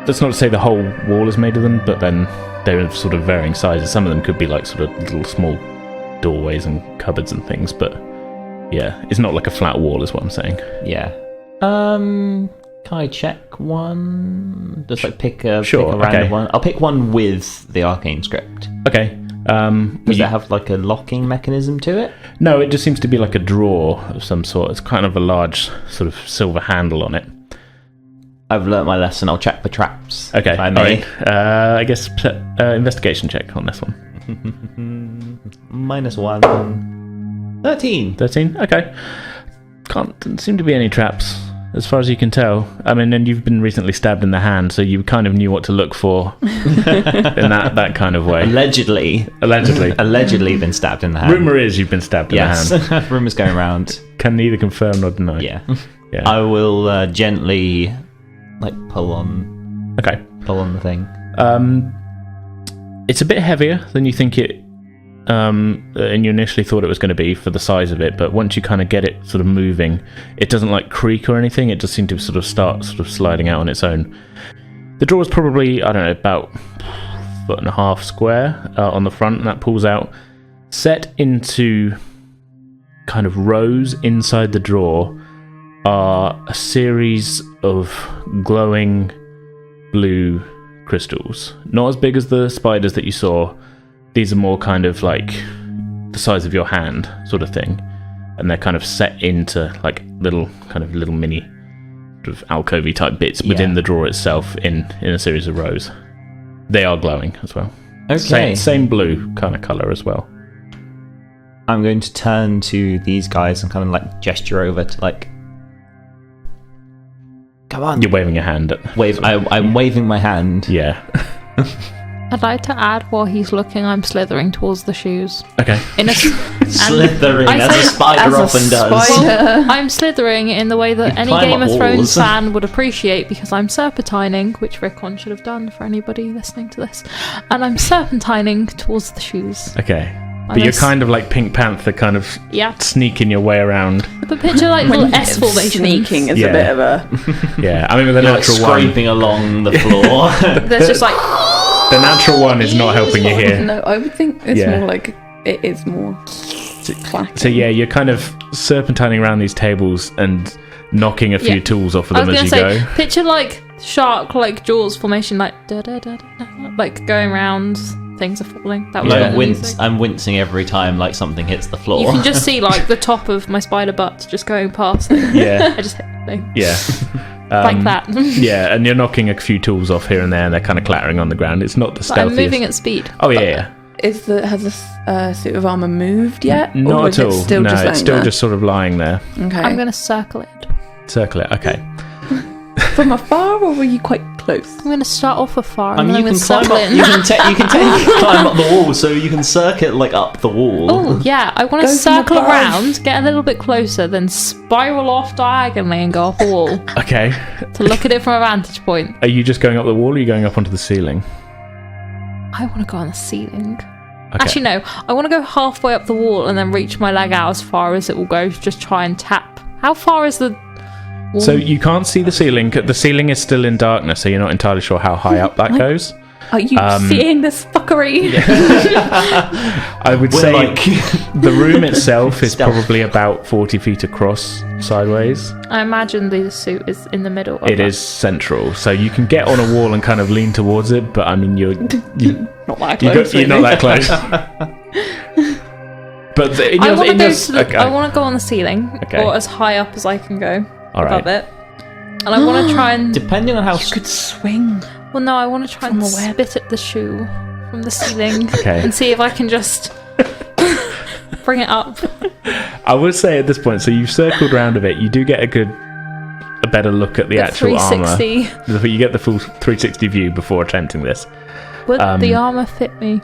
That's not to say the whole wall is made of them, but then they're of sort of varying sizes. Some of them could be like sort of little small doorways and cupboards and things, but yeah, it's not like a flat wall is what I'm saying. Yeah. Can I check one? Just like pick a random one. I'll pick one with the arcane script. Okay. Does it have like a locking mechanism to it? No, it just seems to be like a drawer of some sort. It's kind of a large sort of silver handle on it. I've learnt my lesson. I'll check for traps. Okay, if I may. right. I guess investigation check on this one. -1. 13. 13? Okay. Doesn't seem to be any traps, as far as you can tell. I mean, and you've been recently stabbed in the hand, so you kind of knew what to look for in that kind of way. Allegedly been stabbed in the hand. Rumour is you've been stabbed in the hand. Yes, rumours going around. Can neither confirm nor deny. Yeah. Yeah. I will gently, like, pull on the thing. It's a bit heavier than you think it, and you initially thought it was going to be for the size of it, but once you kind of get it sort of moving, it doesn't like creak or anything. It just seemed to sort of start sort of sliding out on its own. The drawer is probably, I don't know, about 1.5 foot square on the front, and that pulls out. Set into kind of rows inside the drawer are a series of glowing blue crystals. Not as big as the spiders that you saw. These are more kind of like the size of your hand sort of thing. And they're kind of set into like little mini sort of alcovey type bits within the drawer itself in a series of rows. They are glowing as well. Okay. Same blue kind of colour as well. I'm going to turn to these guys and kind of like gesture over to like, come on. You're waving your hand at... I'm waving my hand. Yeah. I'd like to add while he's looking, I'm slithering towards the shoes. Okay. Slithering, as a spider often does. Well, I'm slithering in the way that You any climb Game up of Thrones walls. fan would appreciate, because I'm serpentining, which Rickon should have done for anybody listening to this. And I'm serpentining towards the shoes. Okay. But you're kind of like Pink Panther, kind of sneaking your way around. But picture like little S formations. Sneaking is a bit of a... Yeah, I mean with the You're natural like scraping along the floor. There's just like... The natural one is not helping you here. No, I would think it's more like... It is more... clacking. So yeah, you're kind of serpentining around these tables and knocking a few tools off of them as you go. Picture like shark, like Jaws formation, like da da da da, like going around. Things are falling. That was I'm wincing every time like something hits the floor. You can just see like the top of my spider butt just going past. Yeah. I just hit the thing. Yeah. Like that. Yeah, and you're knocking a few tools off here and there, and they're kind of clattering on the ground. It's not the stealthiest. I'm moving at speed. Oh yeah. Has this suit of armor moved yet? Not or at is all. It still No, just it's still just sort of lying there. Okay. I'm going to circle it. Circle it. Okay. From afar, or were you quite close? I'm going to start off afar I and mean, then you I'm can going to climb circle up. in. You can technically climb up the wall, so you can circuit like up the wall. Oh, yeah. I want to Go from circle above. around, get a little bit closer, then spiral off diagonally and go off the wall Okay. to look at it from a vantage point. Are you just going up the wall or are you going up onto the ceiling? I want to go on the ceiling. Okay. Actually, no. I want to go halfway up the wall and then reach my leg out as far as it will go. Just try and tap. How far is the wall? So you can't see the ceiling. The ceiling is still in darkness, so you're not entirely sure how high up that goes. Are you seeing this fuckery? I would We're say like- the room itself is Stealth. probably about 40 feet across sideways. I imagine the suit is in the middle. Of It that. is central, so you can get on a wall and kind of lean towards it, but I mean, you're Not that close. you're not that close. But in I your, want to in go your, to the, okay. I want to go on the ceiling, Okay. or as high up as I can go All above right. it. And I want to try and. Depending on how You could swing. Well, no, I want to try and From the web. spit at the shoe from the ceiling Okay. and see if I can just bring it up. I would say at this point, so you've circled round a bit, you do get a better look at the actual armor. 360. You get the full 360 view before attempting this. Would the armor fit me?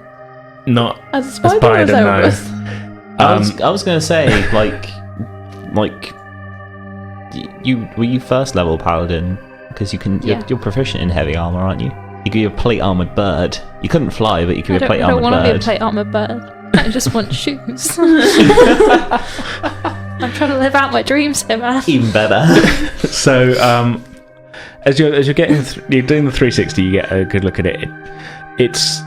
Not As a spider, spider, or as no. Erebus? I was going to say like were you first level paladin? Because Yeah. you're proficient in heavy armor, aren't you? You could be a plate armored bird. You couldn't fly, but you could be a plate I don't armored want to be a bird. plate armored bird. I just want shoes. I'm trying to live out my dreams here, man. Even better. so. As you're getting, you're doing the 360, you get a good look at it. It's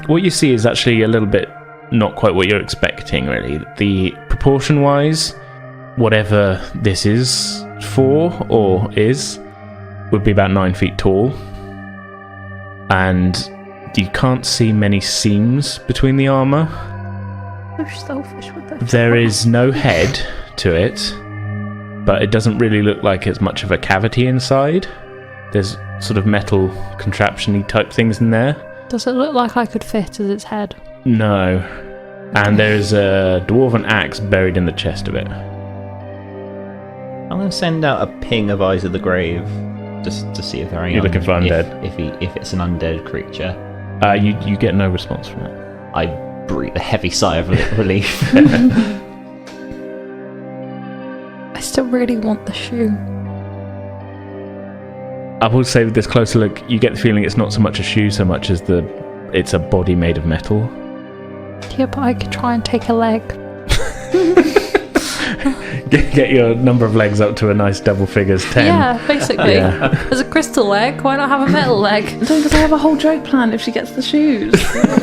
what you see is actually a little bit not quite what you're expecting, really. The proportion-wise, whatever this is for or is, would be about 9 feet tall, and you can't see many seams between the armor. So selfish with that. There is no head to it, but it doesn't really look like it's much of a cavity inside. There's sort of metal contraption-y type things in there. Does it look like I could fit as its head? No. And there's a dwarven axe buried in the chest of it. I'm going to send out a ping of Eyes of the Grave just to see if there are any. You're looking for undead? If it's an undead creature. You get no response from it. I breathe a heavy sigh of relief. I still really want the shoe. I will say with this closer look, you get the feeling it's not so much a shoe so much as it's a body made of metal. Yeah, but I could try and take a leg. Get your number of legs up to a nice double figures 10. Yeah, basically. Yeah. There's a crystal leg, why not have a metal leg? Because I have a whole joke planned if she gets the shoes.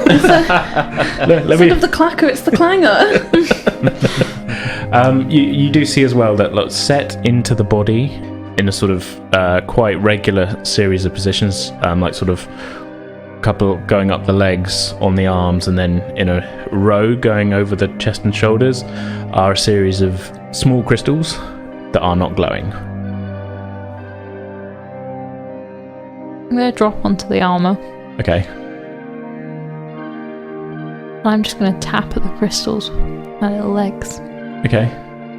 Let Instead me, of the clacker, it's the clanger. you do see as well that set into the body in a sort of quite regular series of positions, like sort of couple going up the legs, on the arms, and then in a row going over the chest and shoulders are a series of small crystals that are not glowing. I'm going to drop onto the armour. Okay. And I'm just going to tap at the crystals. My little legs. Okay.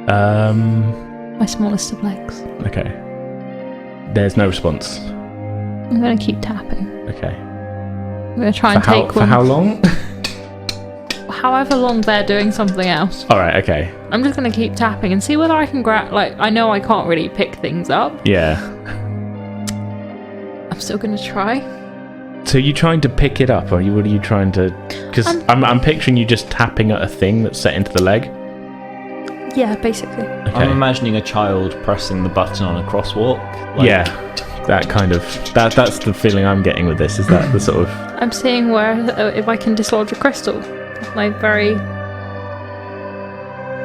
My smallest of legs. Okay. There's no response. I'm going to keep tapping. Okay. I'm going to try and take For one. how long? However long they're doing something else. Alright, okay. I'm just going to keep tapping and see whether I can grab... Like, I know I can't really pick things up. Yeah. I'm still going to try. So you trying to pick it up, or what are you trying to... Because I'm picturing you just tapping at a thing that's set into the leg. Yeah, basically. Okay. I'm imagining a child pressing the button on a crosswalk. Yeah. That kind of... That's the feeling I'm getting with this, is that the sort of... I'm seeing where... if I can dislodge a crystal. My very...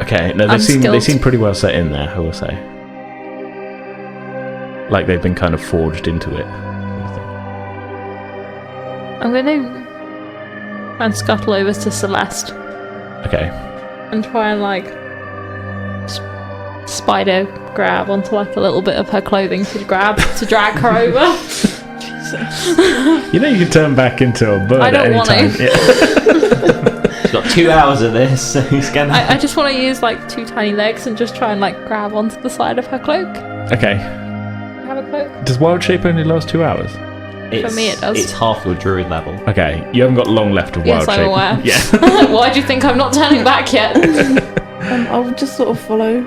Okay, no, they seem pretty well set in there, I will say. Like they've been kind of forged into it. I'm going to try and scuttle over to Celeste Okay. and try and, like, spider grab onto, like, a little bit of her clothing to drag her over. You know you can turn back into a bird I don't at any want time. to. Yeah. He's got 2 hours of this, so he's gonna. I just want to use, like, 2 tiny legs and just try and, like, grab onto the side of her cloak. Okay. Have a cloak? Does wild shape only last 2 hours? For me, it does. It's half your druid level. Okay, you haven't got long left of wild Yes, shape. I'm aware. Yeah. Why do you think I'm not turning back yet? I'll just sort of follow.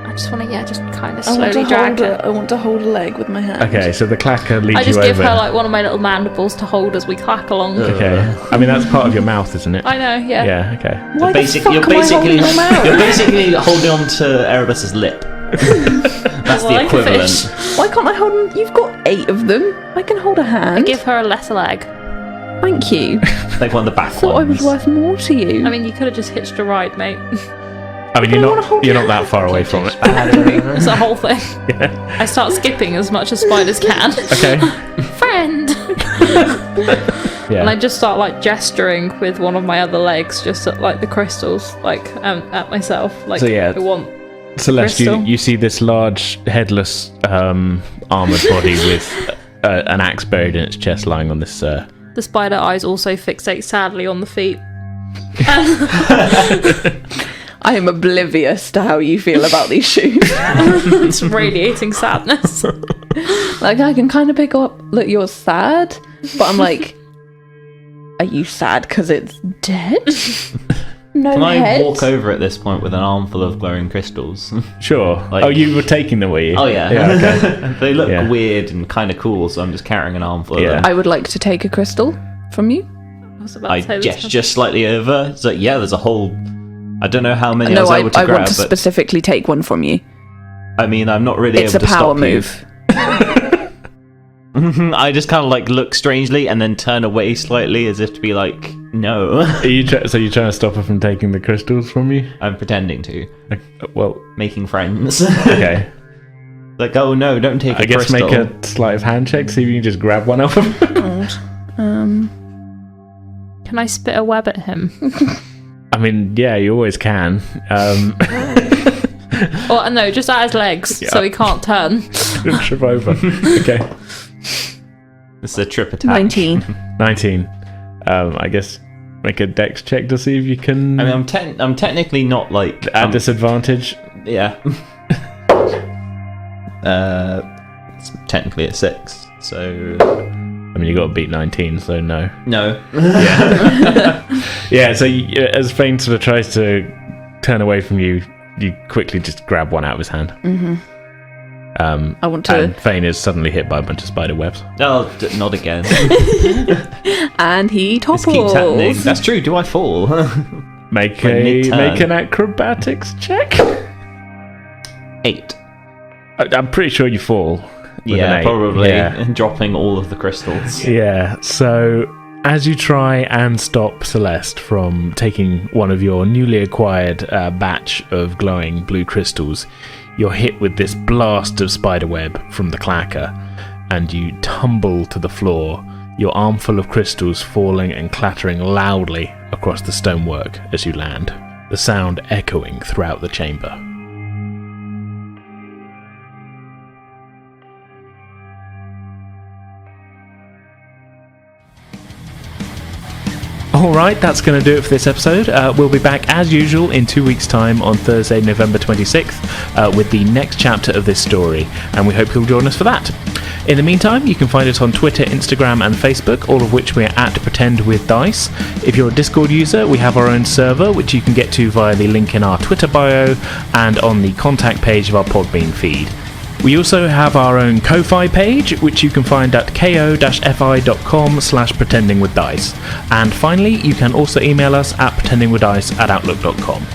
I just want to, just kind of I want slowly to drag hold her. I want to hold a leg with my hand. Okay, so the clacker leads I just you give over. her like one of my little mandibles to hold as we clack along. Okay, I mean that's part of your mouth, isn't it? I know, yeah. Yeah. Okay. Why the fuck You're am I holding your mouth? you're basically holding on to Erebus's lip. That's the Like a equivalent. fish. Why can't I hold them? You've got 8 of them. I can hold a hand. Give her a lesser leg. Thank you. Like one of the back Thought I was ones. worth more to you. I mean, you could have just hitched a ride, mate. I mean, you're not that far away from it. It's a whole thing. I start skipping as much as spiders can. Okay. Friend! Yeah. And I just start like gesturing with one of my other legs, just at like the crystals, like at myself. Like, So, yeah. I want. Celeste, Crystal. you see this large, headless, armored body with an axe buried in its chest, lying on this. The spider eyes also fixate sadly on the feet. I am oblivious to how you feel about these shoes. It's radiating sadness. Like, I can kind of pick up, look, you're sad, but I'm like, are you sad because it's dead? No Can I head? walk over at this point with an armful of glowing crystals? Sure. Like- Oh, you were taking them, were you? Oh yeah. Yeah. Okay. They look Yeah. weird and kind of cool, so I'm just carrying an armful of Yeah. them. I would like to take a crystal from you. I was about I to say this. gesture slightly over. It's like, yeah, there's a whole. I don't know how many I No, was able to I grab, want to but specifically take one from you. I mean, I'm not really It's a able to power stop you. move. I just kind of like look strangely and then turn away slightly as if to be like, no. Are you so you're trying to stop her from taking the crystals from you? I'm pretending to. Well, Making friends. okay. Like, oh no, don't take I a guess crystal. make a sleight of hand check. See if you can just grab one of them. Can I spit a web at him? I mean, yeah, you always can. Or no, just at his legs, so he can't turn. Trip over. Okay. It's a trip attack. 19. 19. I guess make a dex check to see if you can. I mean, I'm technically not like at disadvantage. Yeah. It's technically at 6, so. I mean, you got to beat 19, so no. No. Yeah. So as Fane sort of tries to turn away from you, you quickly just grab one out of his hand. Mm-hmm. I want to. And Fane is suddenly hit by a bunch of spider webs. Oh, not again. And he This keeps happening. topples. That's true. Do I fall? Make When mid-turn. an acrobatics check. 8. I'm pretty sure you fall. with Yeah, an 8. probably. Yeah. Dropping all of the crystals. Yeah, so as you try and stop Celeste from taking one of your newly acquired batch of glowing blue crystals, you're hit with this blast of spiderweb from the clacker, and you tumble to the floor, your armful of crystals falling and clattering loudly across the stonework as you land, the sound echoing throughout the chamber. Alright, that's going to do it for this episode. We'll be back as usual in 2 weeks' time on Thursday, November 26th, with the next chapter of this story, and we hope you'll join us for that. In the meantime, you can find us on Twitter, Instagram, and Facebook, all of which we're at Pretend With Dice. If you're a Discord user, we have our own server, which you can get to via the link in our Twitter bio and on the contact page of our Podbean feed. We also have our own Ko-Fi page, which you can find at ko-fi.com/pretendingwithdice. And finally, you can also email us at pretendingwithdice@outlook.com.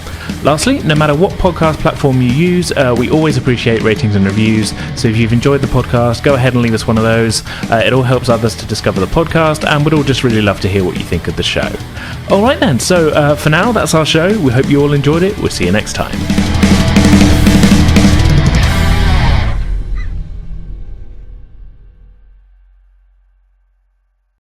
Lastly, no matter what podcast platform you use, we always appreciate ratings and reviews, so if you've enjoyed the podcast, go ahead and leave us one of those. It all helps others to discover the podcast, and we'd all just really love to hear what you think of the show. Alright then, so for now, that's our show. We hope you all enjoyed it. We'll see you next time.